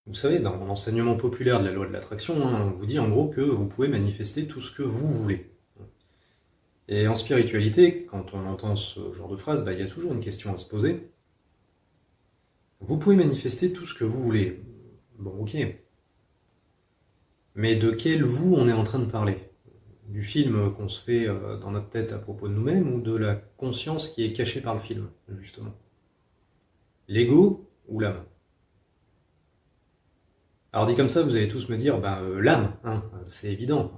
Vous savez, dans l'enseignement populaire de la loi de l'attraction, on vous dit en gros que vous pouvez manifester tout ce que vous voulez. Et en spiritualité, quand on entend ce genre de phrase, il y a toujours une question à se poser. Vous pouvez manifester tout ce que vous voulez. Bon, ok. Mais de quel vous on est en train de parler? Du film qu'on se fait dans notre tête à propos de nous-mêmes ou de la conscience qui est cachée par le film, justement? L'ego ou l'âme? Alors dit comme ça, vous allez tous me dire, l'âme, c'est évident.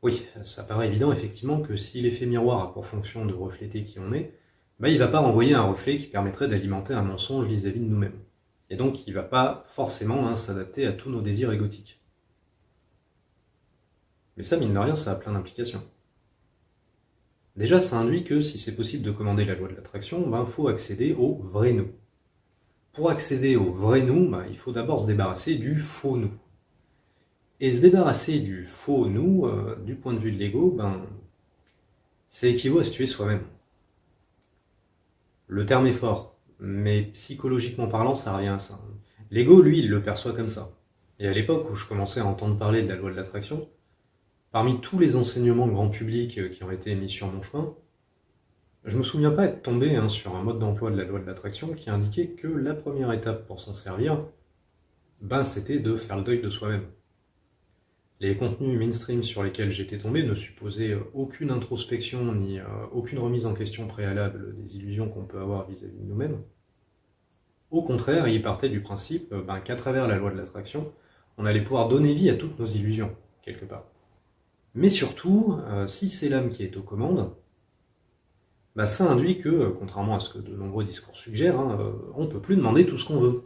Oui, ça paraît évident effectivement que si l'effet miroir a pour fonction de refléter qui on est, il ne va pas renvoyer un reflet qui permettrait d'alimenter un mensonge vis-à-vis de nous-mêmes. Et donc il ne va pas forcément s'adapter à tous nos désirs égotiques. Mais ça, mine de rien, ça a plein d'implications. Déjà, ça induit que si c'est possible de commander la loi de l'attraction, il faut accéder au vrai nous. Pour accéder au vrai nous, il faut d'abord se débarrasser du faux nous. Et se débarrasser du faux nous, du point de vue de l'ego, ça équivaut à se tuer soi-même. Le terme est fort, mais psychologiquement parlant, ça revient à ça. L'ego, lui, il le perçoit comme ça. Et à l'époque où je commençais à entendre parler de la loi de l'attraction, parmi tous les enseignements grand public qui ont été mis sur mon chemin, je me souviens pas être tombé sur un mode d'emploi de la loi de l'attraction qui indiquait que la première étape pour s'en servir, c'était de faire le deuil de soi-même. Les contenus mainstream sur lesquels j'étais tombé ne supposaient aucune introspection ni aucune remise en question préalable des illusions qu'on peut avoir vis-à-vis de nous-mêmes. Au contraire, ils partaient du principe qu'à travers la loi de l'attraction, on allait pouvoir donner vie à toutes nos illusions, quelque part. Mais surtout, si c'est l'âme qui est aux commandes, ça induit que, contrairement à ce que de nombreux discours suggèrent, on ne peut plus demander tout ce qu'on veut.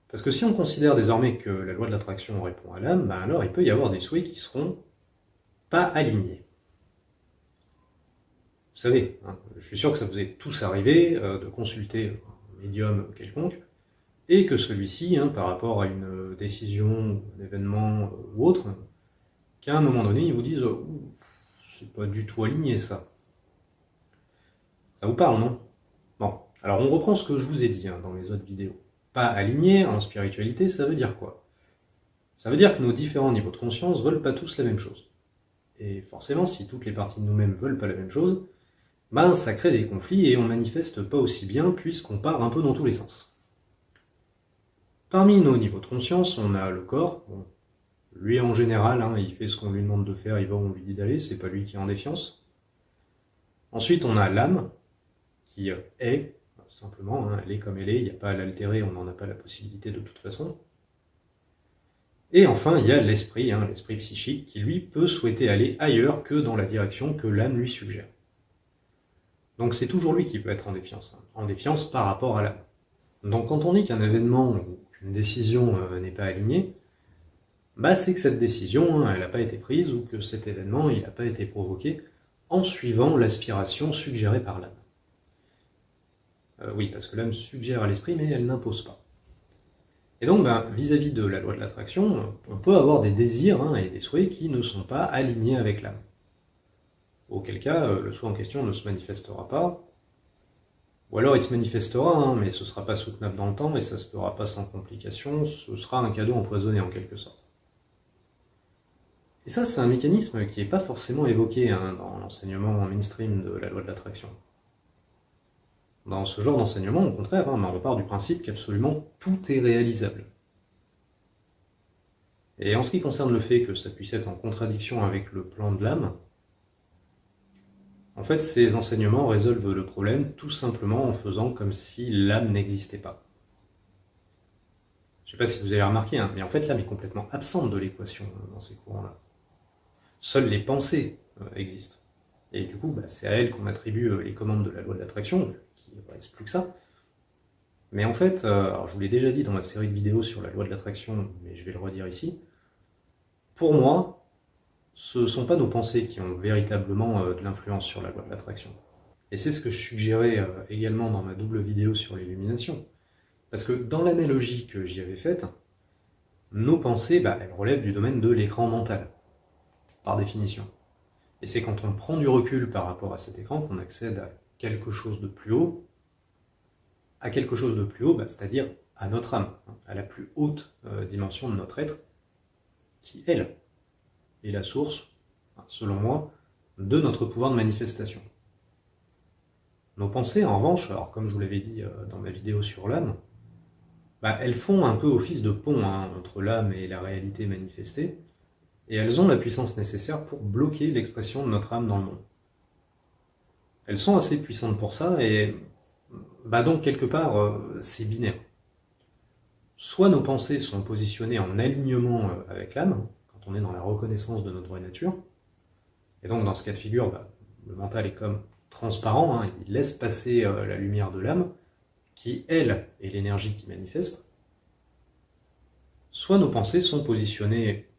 Parce que si on considère désormais que la loi de l'attraction répond à l'âme, alors il peut y avoir des souhaits qui seront pas alignés. Vous savez, je suis sûr que ça vous est tous arrivé de consulter un médium quelconque, et que celui-ci, par rapport à une décision, un événement ou autre, qu'à un moment donné, il vous dise c'est pas du tout aligné ça. Ça vous parle, non? Bon, alors on reprend ce que je vous ai dit dans les autres vidéos. Pas aligné en spiritualité, ça veut dire quoi? Ça veut dire que nos différents niveaux de conscience veulent pas tous la même chose. Et forcément, si toutes les parties de nous-mêmes veulent pas la même chose, ça crée des conflits et on manifeste pas aussi bien puisqu'on part un peu dans tous les sens. Parmi nos niveaux de conscience, on a le corps. Bon, lui en général, il fait ce qu'on lui demande de faire, il va où on lui dit d'aller, c'est pas lui qui est en défiance. Ensuite, on a l'âme, qui est, simplement, elle est comme elle est, il n'y a pas à l'altérer, on n'en a pas la possibilité de toute façon. Et enfin, il y a l'esprit, l'esprit psychique, qui lui peut souhaiter aller ailleurs que dans la direction que l'âme lui suggère. Donc c'est toujours lui qui peut être en défiance par rapport à l'âme. Donc quand on dit qu'un événement ou qu'une décision n'est pas alignée, c'est que cette décision, elle n'a pas été prise ou que cet événement, il n'a pas été provoqué en suivant l'aspiration suggérée par l'âme. Oui, parce que l'âme suggère à l'esprit, mais elle n'impose pas. Et donc, vis-à-vis de la loi de l'attraction, on peut avoir des désirs et des souhaits qui ne sont pas alignés avec l'âme. Auquel cas, le souhait en question ne se manifestera pas, ou alors il se manifestera, mais ce ne sera pas soutenable dans le temps, et ça ne se fera pas sans complication, ce sera un cadeau empoisonné en quelque sorte. Et ça, c'est un mécanisme qui n'est pas forcément évoqué dans l'enseignement mainstream de la loi de l'attraction. Dans ce genre d'enseignement, au contraire, on part du principe qu'absolument tout est réalisable. Et en ce qui concerne le fait que ça puisse être en contradiction avec le plan de l'âme, en fait, ces enseignements résolvent le problème tout simplement en faisant comme si l'âme n'existait pas. Je ne sais pas si vous avez remarqué, mais en fait l'âme est complètement absente de l'équation dans ces courants-là. Seules les pensées existent. Et du coup, c'est à elles qu'on attribue les commandes de la loi de l'attraction, qui ne reste plus que ça. Mais en fait, alors je vous l'ai déjà dit dans ma série de vidéos sur la loi de l'attraction, mais je vais le redire ici, pour moi, ce ne sont pas nos pensées qui ont véritablement de l'influence sur la loi de l'attraction. Et c'est ce que je suggérais également dans ma double vidéo sur l'illumination. Parce que dans l'analogie que j'y avais faite, nos pensées, elles relèvent du domaine de l'écran mental, par définition. Et c'est quand on prend du recul par rapport à cet écran qu'on accède à quelque chose de plus haut, c'est-à-dire à notre âme, à la plus haute dimension de notre être, qui, elle, est la source, selon moi, de notre pouvoir de manifestation. Nos pensées, en revanche, alors comme je vous l'avais dit dans ma vidéo sur l'âme, elles font un peu office de pont entre l'âme et la réalité manifestée, et elles ont la puissance nécessaire pour bloquer l'expression de notre âme dans le monde. Elles sont assez puissantes pour ça, et donc quelque part, c'est binaire. Soit nos pensées sont positionnées en alignement avec l'âme, quand on est dans la reconnaissance de notre vraie nature, et donc dans ce cas de figure, le mental est comme transparent, il laisse passer la lumière de l'âme, qui, elle, est l'énergie qui manifeste. Soit nos pensées sont positionnées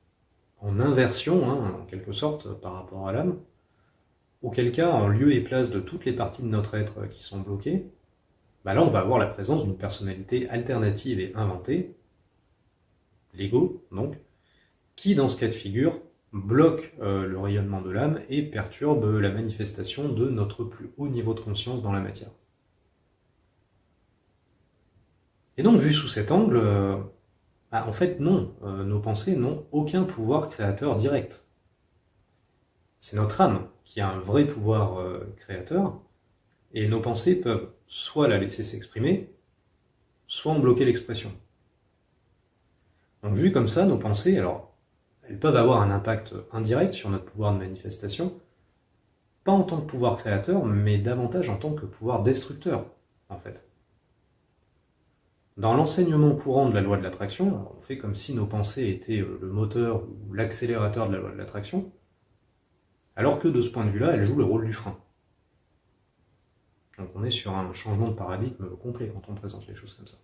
en inversion, en quelque sorte, par rapport à l'âme, auquel cas, en lieu et place de toutes les parties de notre être qui sont bloquées, là on va avoir la présence d'une personnalité alternative et inventée, l'ego donc, qui dans ce cas de figure bloque le rayonnement de l'âme et perturbe la manifestation de notre plus haut niveau de conscience dans la matière. Et donc vu sous cet angle, en fait non, nos pensées n'ont aucun pouvoir créateur direct. C'est notre âme qui a un vrai pouvoir créateur, et nos pensées peuvent soit la laisser s'exprimer, soit en bloquer l'expression. Donc vu comme ça, nos pensées, alors, elles peuvent avoir un impact indirect sur notre pouvoir de manifestation, pas en tant que pouvoir créateur, mais davantage en tant que pouvoir destructeur, en fait. Dans l'enseignement courant de la loi de l'attraction, on fait comme si nos pensées étaient le moteur ou l'accélérateur de la loi de l'attraction, alors que de ce point de vue-là, elles jouent le rôle du frein. Donc on est sur un changement de paradigme complet quand on présente les choses comme ça.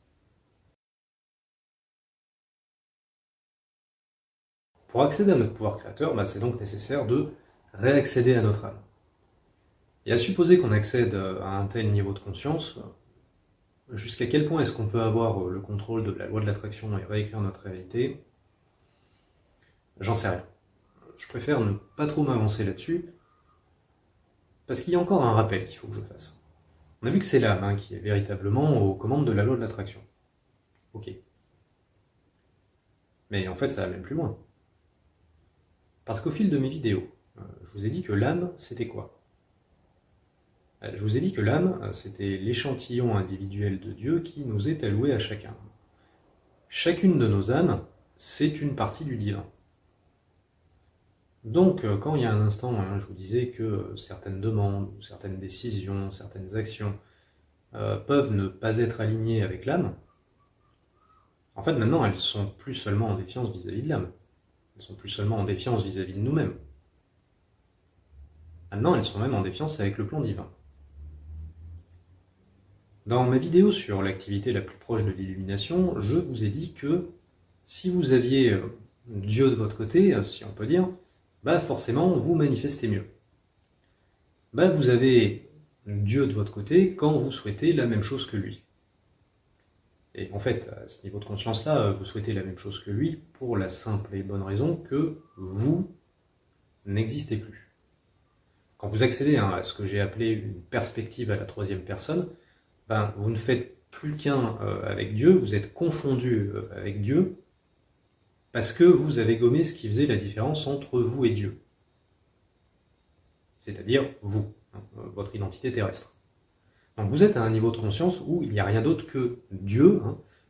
Pour accéder à notre pouvoir créateur, c'est donc nécessaire de réaccéder à notre âme. Et à supposer qu'on accède à un tel niveau de conscience, jusqu'à quel point est-ce qu'on peut avoir le contrôle de la loi de l'attraction et réécrire notre réalité? J'en sais rien. Je préfère ne pas trop m'avancer là-dessus, parce qu'il y a encore un rappel qu'il faut que je fasse. On a vu que c'est l'âme qui est véritablement aux commandes de la loi de l'attraction. Ok. Mais en fait, ça va même plus loin. Parce qu'au fil de mes vidéos, je vous ai dit que l'âme, c'était quoi? Je vous ai dit que l'âme, c'était l'échantillon individuel de Dieu qui nous est alloué à chacun. Chacune de nos âmes, c'est une partie du divin. Donc, quand il y a un instant, je vous disais que certaines demandes, ou certaines décisions, certaines actions peuvent ne pas être alignées avec l'âme, en fait, maintenant, elles sont plus seulement en défiance vis-à-vis de l'âme. Elles sont plus seulement en défiance vis-à-vis de nous-mêmes. Maintenant, elles sont même en défiance avec le plan divin. Dans ma vidéo sur l'activité la plus proche de l'illumination, je vous ai dit que si vous aviez Dieu de votre côté, si on peut dire, forcément vous manifestez mieux. Vous avez Dieu de votre côté quand vous souhaitez la même chose que lui. Et en fait, à ce niveau de conscience-là, vous souhaitez la même chose que lui pour la simple et bonne raison que vous n'existez plus. Quand vous accédez à ce que j'ai appelé une perspective à la troisième personne, vous ne faites plus qu'un avec Dieu, vous êtes confondu avec Dieu, parce que vous avez gommé ce qui faisait la différence entre vous et Dieu. C'est-à-dire vous, votre identité terrestre. Donc vous êtes à un niveau de conscience où il n'y a rien d'autre que Dieu,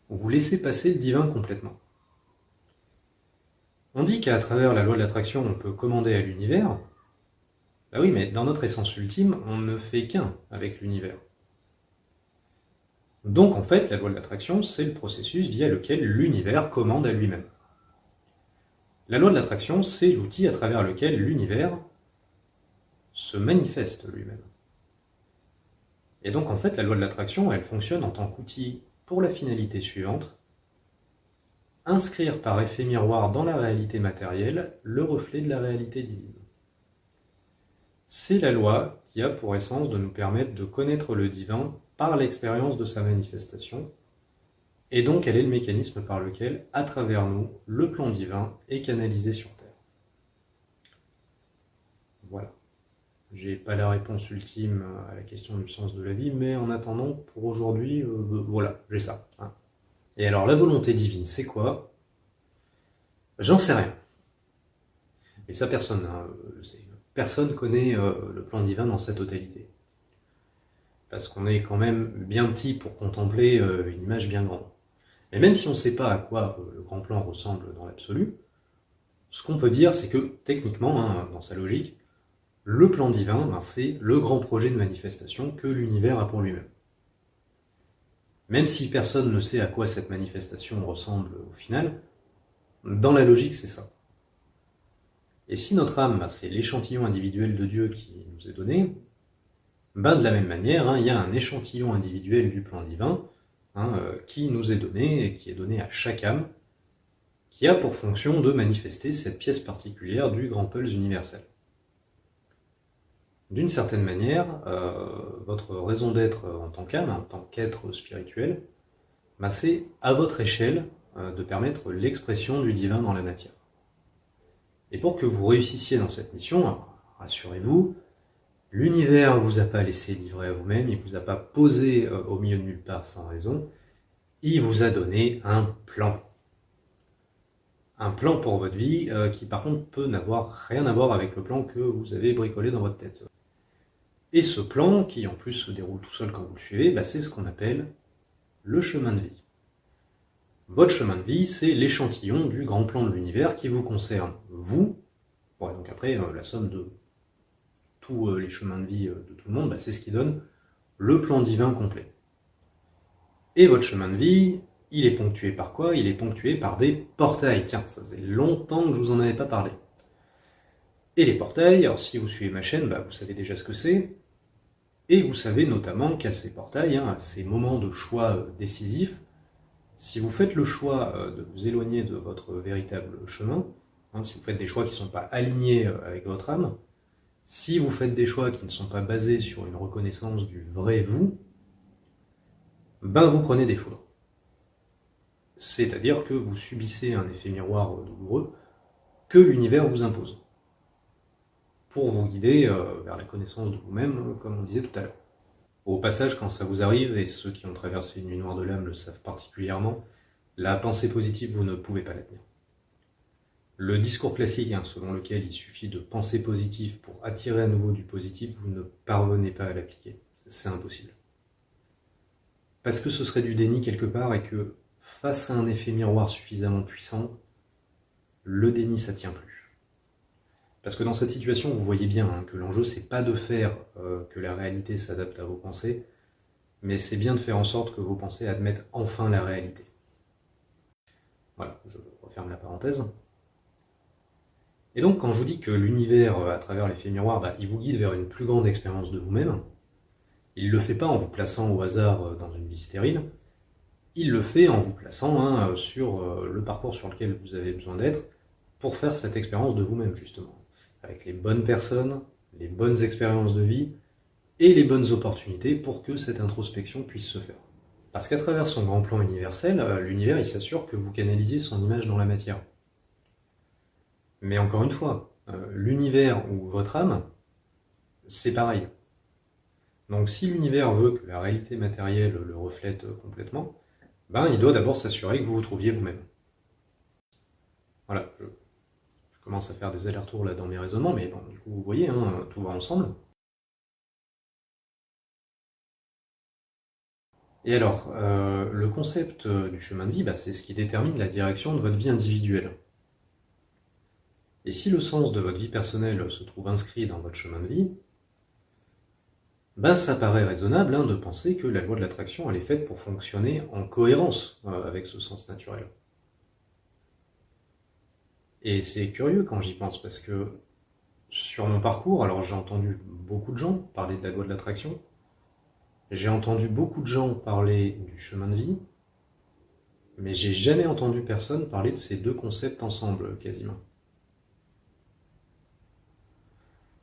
où vous laissez passer le divin complètement. On dit qu'à travers la loi de l'attraction, on peut commander à l'univers. Oui, mais dans notre essence ultime, on ne fait qu'un avec l'univers. Donc en fait, la loi de l'attraction, c'est le processus via lequel l'univers commande à lui-même. La loi de l'attraction, c'est l'outil à travers lequel l'univers se manifeste lui-même. Et donc en fait, la loi de l'attraction, elle fonctionne en tant qu'outil pour la finalité suivante: inscrire par effet miroir dans la réalité matérielle le reflet de la réalité divine. C'est la loi qui a pour essence de nous permettre de connaître le divin par l'expérience de sa manifestation, et donc elle est le mécanisme par lequel, à travers nous, le plan divin est canalisé sur Terre. Voilà. J'ai pas la réponse ultime à la question du sens de la vie, mais en attendant, pour aujourd'hui, voilà, j'ai ça. Et alors la volonté divine, c'est quoi? J'en sais rien. Et ça, personne le sait. Personne connaît le plan divin dans sa totalité. Parce qu'on est quand même bien petit pour contempler une image bien grande. Mais même si on ne sait pas à quoi le grand plan ressemble dans l'absolu, ce qu'on peut dire, c'est que techniquement, hein, dans sa logique, le plan divin, ben, c'est le grand projet de manifestation que l'univers a pour lui-même. Même si personne ne sait à quoi cette manifestation ressemble au final, dans la logique, c'est ça. Et si notre âme, ben, c'est l'échantillon individuel de Dieu qui nous est donné, ben, de la même manière, hein, il y a un échantillon individuel du plan divin qui nous est donné et qui est donné à chaque âme, qui a pour fonction de manifester cette pièce particulière du grand pulse universel. D'une certaine manière, votre raison d'être en tant qu'âme, en tant qu'être spirituel, ben c'est à votre échelle de permettre l'expression du divin dans la matière. Et pour que vous réussissiez dans cette mission, alors, rassurez-vous, l'univers ne vous a pas laissé livrer à vous-même, il ne vous a pas posé au milieu de nulle part sans raison, il vous a donné un plan. Un plan pour votre vie qui par contre peut n'avoir rien à voir avec le plan que vous avez bricolé dans votre tête. Et ce plan, qui en plus se déroule tout seul quand vous le suivez, bah, c'est ce qu'on appelle le chemin de vie. Votre chemin de vie, c'est l'échantillon du grand plan de l'univers qui vous concerne, vous. Bon, et donc après, la somme de tous les chemins de vie de tout le monde, bah, c'est ce qui donne le plan divin complet. Et votre chemin de vie, il est ponctué par quoi? Il est ponctué par des portails. Tiens, ça faisait longtemps que je vous en avais pas parlé. Et les portails, alors si vous suivez ma chaîne, bah, vous savez déjà ce que c'est. Et vous savez notamment qu'à ces portails, à ces moments de choix décisifs, si vous faites le choix de vous éloigner de votre véritable chemin, si vous faites des choix qui ne sont pas alignés avec votre âme, si vous faites des choix qui ne sont pas basés sur une reconnaissance du vrai vous, ben vous prenez des foudres. C'est-à-dire que vous subissez un effet miroir douloureux que l'univers vous impose, pour vous guider vers la connaissance de vous-même, comme on disait tout à l'heure. Au passage, quand ça vous arrive, et ceux qui ont traversé une nuit noire de l'âme le savent particulièrement, la pensée positive, vous ne pouvez pas la tenir. Le discours classique, selon lequel il suffit de penser positif pour attirer à nouveau du positif, vous ne parvenez pas à l'appliquer. C'est impossible. Parce que ce serait du déni quelque part, et que face à un effet miroir suffisamment puissant, le déni ça tient plus. Parce que dans cette situation, vous voyez bien que l'enjeu, c'est pas de faire que la réalité s'adapte à vos pensées, mais c'est bien de faire en sorte que vos pensées admettent enfin la réalité. Voilà, je referme la parenthèse. Et donc, quand je vous dis que l'univers, à travers l'effet miroir, il vous guide vers une plus grande expérience de vous-même, il ne le fait pas en vous plaçant au hasard dans une vie stérile, il le fait en vous plaçant sur le parcours sur lequel vous avez besoin d'être pour faire cette expérience de vous-même, justement. Avec les bonnes personnes, les bonnes expériences de vie et les bonnes opportunités pour que cette introspection puisse se faire. Parce qu'à travers son grand plan universel, l'univers il s'assure que vous canalisiez son image dans la matière. Mais encore une fois, l'univers ou votre âme, c'est pareil. Donc si l'univers veut que la réalité matérielle le reflète complètement, il doit d'abord s'assurer que vous vous trouviez vous-même. Voilà, je commence à faire des allers-retours là dans mes raisonnements, mais bon, du coup vous voyez, tout va ensemble. Et alors, le concept du chemin de vie, c'est ce qui détermine la direction de votre vie individuelle. Et si le sens de votre vie personnelle se trouve inscrit dans votre chemin de vie, ça paraît raisonnable de penser que la loi de l'attraction elle est faite pour fonctionner en cohérence avec ce sens naturel. Et c'est curieux quand j'y pense, parce que sur mon parcours, alors j'ai entendu beaucoup de gens parler de la loi de l'attraction, j'ai entendu beaucoup de gens parler du chemin de vie, mais j'ai jamais entendu personne parler de ces deux concepts ensemble, quasiment.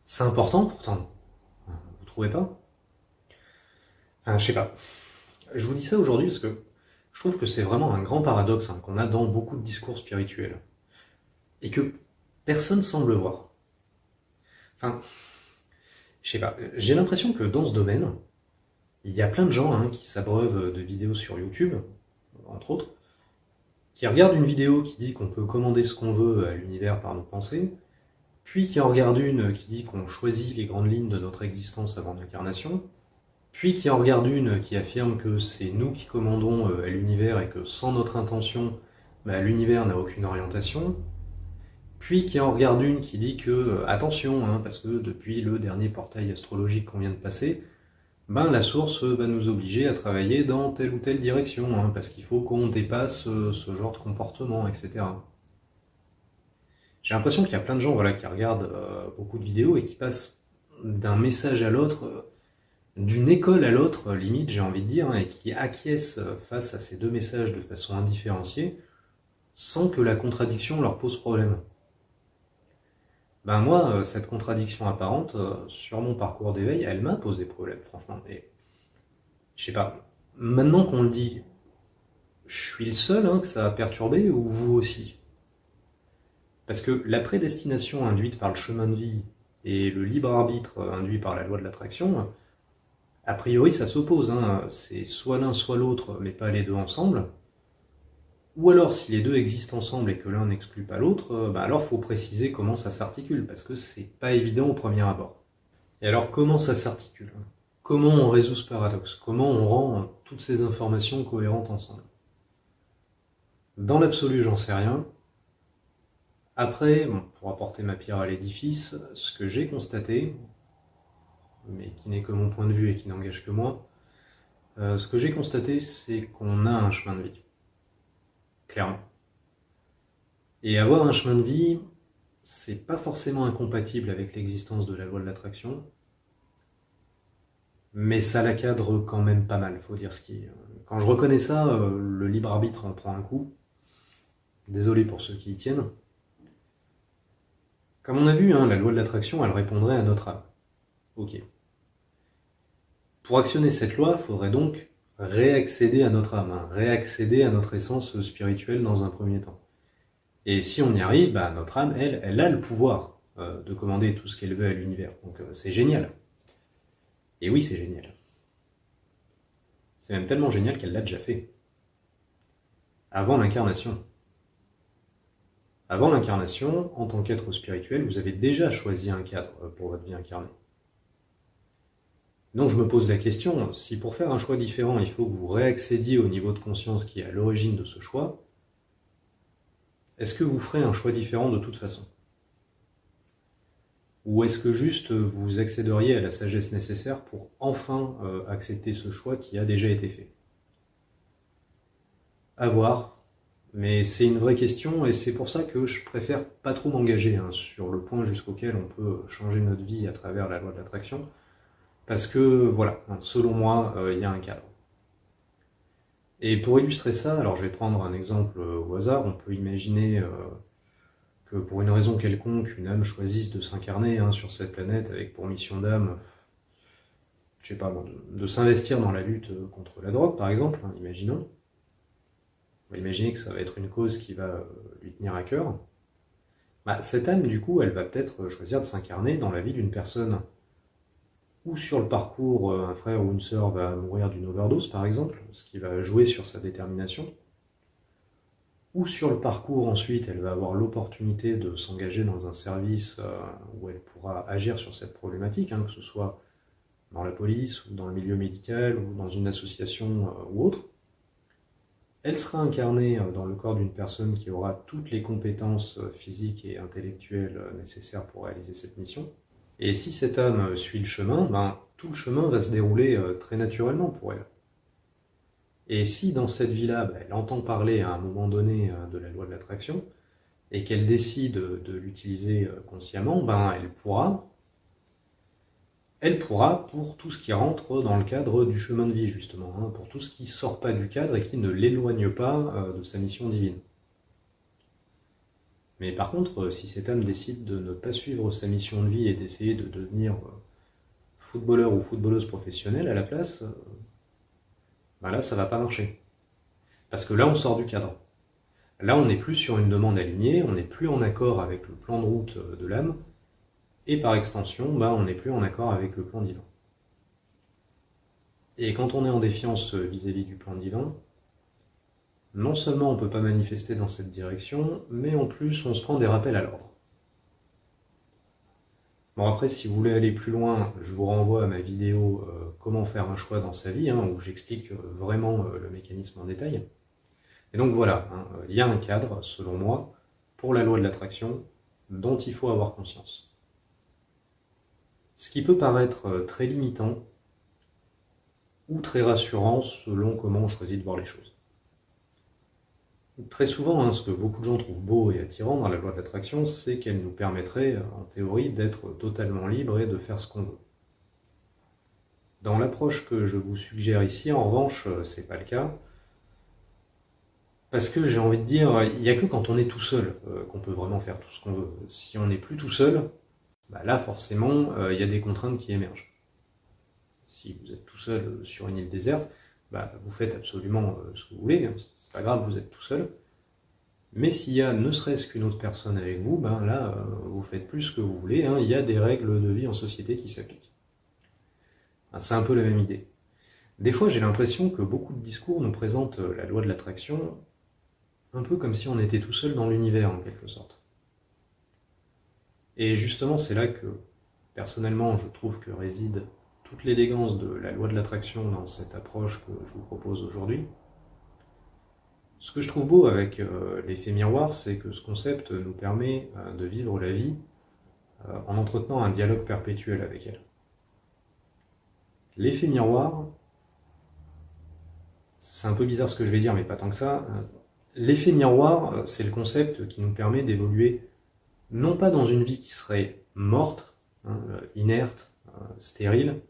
C'est important pourtant, vous trouvez pas? Je sais pas. Je vous dis ça aujourd'hui parce que je trouve que c'est vraiment un grand paradoxe qu'on a dans beaucoup de discours spirituels. Et que personne semble voir. Je sais pas, j'ai l'impression que dans ce domaine, il y a plein de gens qui s'abreuvent de vidéos sur YouTube, entre autres, qui regarde une vidéo qui dit qu'on peut commander ce qu'on veut à l'univers par nos pensées, puis qui en regarde une qui dit qu'on choisit les grandes lignes de notre existence avant l'incarnation, puis qui en regarde une qui affirme que c'est nous qui commandons à l'univers et que sans notre intention, l'univers n'a aucune orientation, puis qui en regarde une qui dit que, attention, parce que depuis le dernier portail astrologique qu'on vient de passer, la source va nous obliger à travailler dans telle ou telle direction, parce qu'il faut qu'on dépasse ce genre de comportement, etc. J'ai l'impression qu'il y a plein de gens qui regardent beaucoup de vidéos et qui passent d'un message à l'autre, d'une école à l'autre, limite, j'ai envie de dire, et qui acquiescent face à ces deux messages de façon indifférenciée, sans que la contradiction leur pose problème. Moi, cette contradiction apparente, sur mon parcours d'éveil, elle m'a posé problème, franchement. Et je sais pas, maintenant qu'on le dit, je suis le seul que ça a perturbé, ou vous aussi? Parce que la prédestination induite par le chemin de vie et le libre arbitre induit par la loi de l'attraction, a priori ça s'oppose, c'est soit l'un soit l'autre, mais pas les deux ensemble. Ou alors, si les deux existent ensemble et que l'un n'exclut pas l'autre, alors il faut préciser comment ça s'articule, parce que c'est pas évident au premier abord. Et alors, comment ça s'articule? Comment on résout ce paradoxe? Comment on rend toutes ces informations cohérentes ensemble? Dans l'absolu, j'en sais rien. Après, pour apporter ma pierre à l'édifice, ce que j'ai constaté, mais qui n'est que mon point de vue et qui n'engage que moi, ce que j'ai constaté, c'est qu'on a un chemin de vie. Clairement. Et avoir un chemin de vie, c'est pas forcément incompatible avec l'existence de la loi de l'attraction, mais ça la cadre quand même pas mal, faut dire ce qui est. Quand je reconnais ça, le libre arbitre en prend un coup. Désolé pour ceux qui y tiennent. Comme on a vu, la loi de l'attraction, elle répondrait à notre âme. Ok. Pour actionner cette loi, il faudrait donc réaccéder à notre âme, réaccéder à notre essence spirituelle dans un premier temps. Et si on y arrive, notre âme, elle a le pouvoir de commander tout ce qu'elle veut à l'univers. Donc c'est génial. Et oui, c'est génial. C'est même tellement génial qu'elle l'a déjà fait. Avant l'incarnation. Avant l'incarnation, en tant qu'être spirituel, vous avez déjà choisi un cadre pour votre vie incarnée. Donc je me pose la question, si pour faire un choix différent, il faut que vous réaccédiez au niveau de conscience qui est à l'origine de ce choix, est-ce que vous ferez un choix différent de toute façon? Ou est-ce que juste vous accéderiez à la sagesse nécessaire pour enfin accepter ce choix qui a déjà été fait? À voir, mais c'est une vraie question et c'est pour ça que je préfère pas trop m'engager sur le point jusqu'auquel on peut changer notre vie à travers la loi de l'attraction, parce que voilà, selon moi, il y a un cadre. Et pour illustrer ça, alors je vais prendre un exemple au hasard, on peut imaginer que pour une raison quelconque, une âme choisisse de s'incarner sur cette planète avec pour mission d'âme, je sais pas, de s'investir dans la lutte contre la drogue, par exemple, imaginons. On va imaginer que ça va être une cause qui va lui tenir à cœur. Cette âme, du coup, elle va peut-être choisir de s'incarner dans la vie d'une personne ou sur le parcours, un frère ou une sœur va mourir d'une overdose, par exemple, ce qui va jouer sur sa détermination. Ou sur le parcours, ensuite, elle va avoir l'opportunité de s'engager dans un service où elle pourra agir sur cette problématique, que ce soit dans la police, ou dans le milieu médical, ou dans une association ou autre. Elle sera incarnée dans le corps d'une personne qui aura toutes les compétences physiques et intellectuelles nécessaires pour réaliser cette mission. Et si cette âme suit le chemin, tout le chemin va se dérouler très naturellement pour elle. Et si dans cette vie-là, elle entend parler à un moment donné de la loi de l'attraction, et qu'elle décide de l'utiliser consciemment, elle pourra pour tout ce qui rentre dans le cadre du chemin de vie, justement, pour tout ce qui ne sort pas du cadre et qui ne l'éloigne pas de sa mission divine. Mais par contre, si cette âme décide de ne pas suivre sa mission de vie et d'essayer de devenir footballeur ou footballeuse professionnelle à la place, là, ça va pas marcher. Parce que là, on sort du cadre. Là, on n'est plus sur une demande alignée, on n'est plus en accord avec le plan de route de l'âme, et par extension, on n'est plus en accord avec le plan divin. Et quand on est en défiance vis-à-vis du plan divin, non seulement on ne peut pas manifester dans cette direction, mais en plus on se prend des rappels à l'ordre. Bon après, si vous voulez aller plus loin, je vous renvoie à ma vidéo Comment faire un choix dans sa vie, où j'explique vraiment le mécanisme en détail. Et donc voilà, il y a un cadre, selon moi, pour la loi de l'attraction, dont il faut avoir conscience. Ce qui peut paraître très limitant, ou très rassurant selon comment on choisit de voir les choses. Très souvent, ce que beaucoup de gens trouvent beau et attirant dans la loi de l'attraction, c'est qu'elle nous permettrait, en théorie, d'être totalement libre et de faire ce qu'on veut. Dans l'approche que je vous suggère ici, en revanche, c'est pas le cas. Parce que j'ai envie de dire, il n'y a que quand on est tout seul qu'on peut vraiment faire tout ce qu'on veut. Si on n'est plus tout seul, là forcément, il y a des contraintes qui émergent. Si vous êtes tout seul sur une île déserte, vous faites absolument ce que vous voulez, c'est pas grave, vous êtes tout seul. Mais s'il y a ne serait-ce qu'une autre personne avec vous, là, vous faites plus ce que vous voulez, il y a des règles de vie en société qui s'appliquent. C'est un peu la même idée. Des fois, j'ai l'impression que beaucoup de discours nous présentent la loi de l'attraction un peu comme si on était tout seul dans l'univers, en quelque sorte. Et justement, c'est là que, personnellement, je trouve que réside toute l'élégance de la loi de l'attraction dans cette approche que je vous propose aujourd'hui. Ce que je trouve beau avec l'effet miroir, c'est que ce concept nous permet de vivre la vie en entretenant un dialogue perpétuel avec elle. L'effet miroir, c'est un peu bizarre ce que je vais dire, mais pas tant que ça. L'effet miroir, c'est le concept qui nous permet d'évoluer non pas dans une vie qui serait morte, inerte, stérile,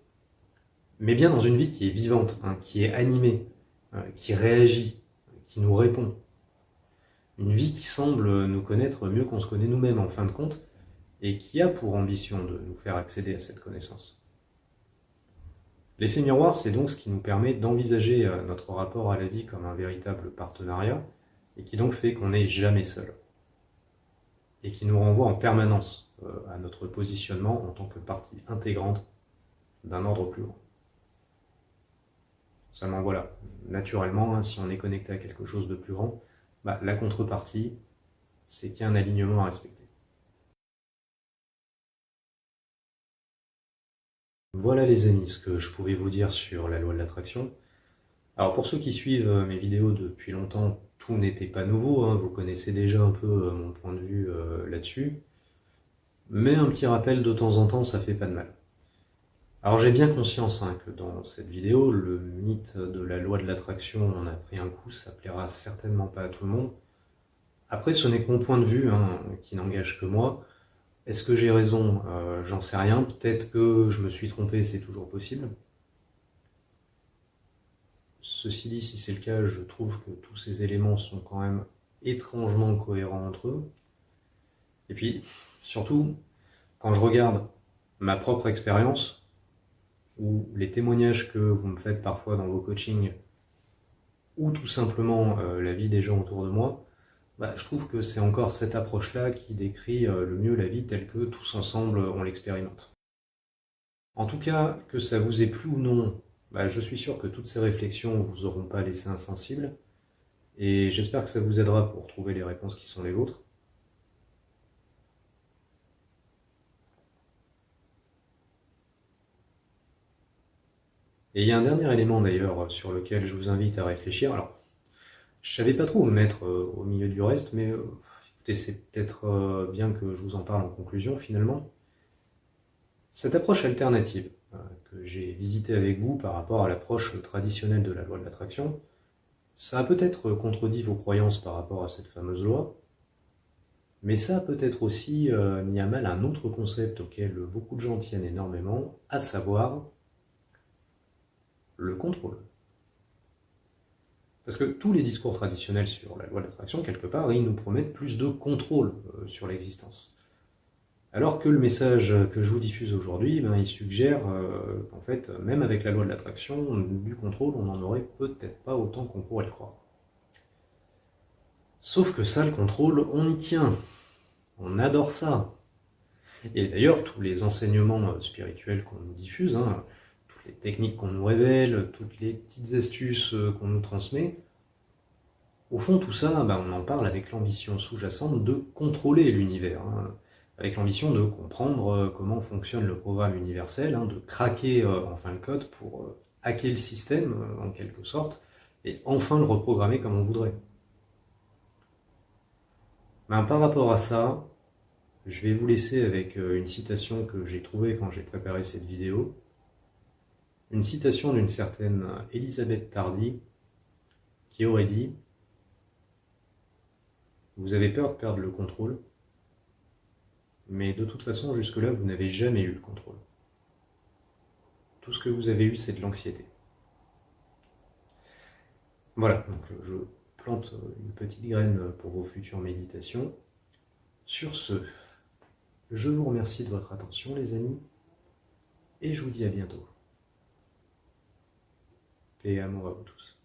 mais bien dans une vie qui est vivante, qui est animée, qui réagit, qui nous répond. Une vie qui semble nous connaître mieux qu'on se connaît nous-mêmes en fin de compte, et qui a pour ambition de nous faire accéder à cette connaissance. L'effet miroir, c'est donc ce qui nous permet d'envisager notre rapport à la vie comme un véritable partenariat, et qui donc fait qu'on n'est jamais seul. Et qui nous renvoie en permanence à notre positionnement en tant que partie intégrante d'un ordre plus grand. Seulement voilà, naturellement, si on est connecté à quelque chose de plus grand, la contrepartie, c'est qu'il y a un alignement à respecter. Voilà les amis, ce que je pouvais vous dire sur la loi de l'attraction. Alors pour ceux qui suivent mes vidéos depuis longtemps, tout n'était pas nouveau, vous connaissez déjà un peu mon point de vue là-dessus. Mais un petit rappel de temps en temps, ça fait pas de mal. Alors j'ai bien conscience que dans cette vidéo, le mythe de la loi de l'attraction en a pris un coup, ça plaira certainement pas à tout le monde. Après, ce n'est que mon point de vue, qui n'engage que moi. Est-ce que j'ai raison? J'en sais rien. Peut-être que je me suis trompé, c'est toujours possible. Ceci dit, si c'est le cas, je trouve que tous ces éléments sont quand même étrangement cohérents entre eux. Et puis, surtout, quand je regarde ma propre expérience, ou les témoignages que vous me faites parfois dans vos coachings, ou tout simplement la vie des gens autour de moi, je trouve que c'est encore cette approche-là qui décrit le mieux la vie telle que tous ensemble on l'expérimente. En tout cas, que ça vous ait plu ou non, je suis sûr que toutes ces réflexions ne vous auront pas laissé insensible, et j'espère que ça vous aidera pour trouver les réponses qui sont les vôtres. Et il y a un dernier élément d'ailleurs sur lequel je vous invite à réfléchir. Alors, je savais pas trop où me mettre au milieu du reste, mais écoutez, c'est peut-être bien que je vous en parle en conclusion finalement. Cette approche alternative que j'ai visitée avec vous par rapport à l'approche traditionnelle de la loi de l'attraction, ça a peut-être contredit vos croyances par rapport à cette fameuse loi, mais ça a peut-être aussi mis à mal un autre concept auquel beaucoup de gens tiennent énormément, à savoir le contrôle. Parce que tous les discours traditionnels sur la loi de l'attraction, quelque part, ils nous promettent plus de contrôle sur l'existence. Alors que le message que je vous diffuse aujourd'hui, il suggère qu'en fait, même avec la loi de l'attraction, du contrôle, on n'en aurait peut-être pas autant qu'on pourrait le croire. Sauf que ça, le contrôle, on y tient. On adore ça. Et d'ailleurs, tous les enseignements spirituels qu'on nous diffuse, toutes les techniques qu'on nous révèle, toutes les petites astuces qu'on nous transmet, Au fond, tout ça, on en parle avec l'ambition sous-jacente de contrôler l'univers, hein, avec l'ambition de comprendre comment fonctionne le programme universel, hein, de craquer enfin le code pour hacker le système, en quelque sorte, et enfin le reprogrammer comme on voudrait. Par rapport à ça, je vais vous laisser avec une citation que j'ai trouvée quand j'ai préparé cette vidéo, une citation d'une certaine Elisabeth Tardy, qui aurait dit: vous avez peur de perdre le contrôle, mais de toute façon, jusque-là, vous n'avez jamais eu le contrôle. Tout ce que vous avez eu, c'est de l'anxiété. Voilà, donc je plante une petite graine pour vos futures méditations. Sur ce, je vous remercie de votre attention, les amis, et je vous dis à bientôt. Paix et amour à vous tous.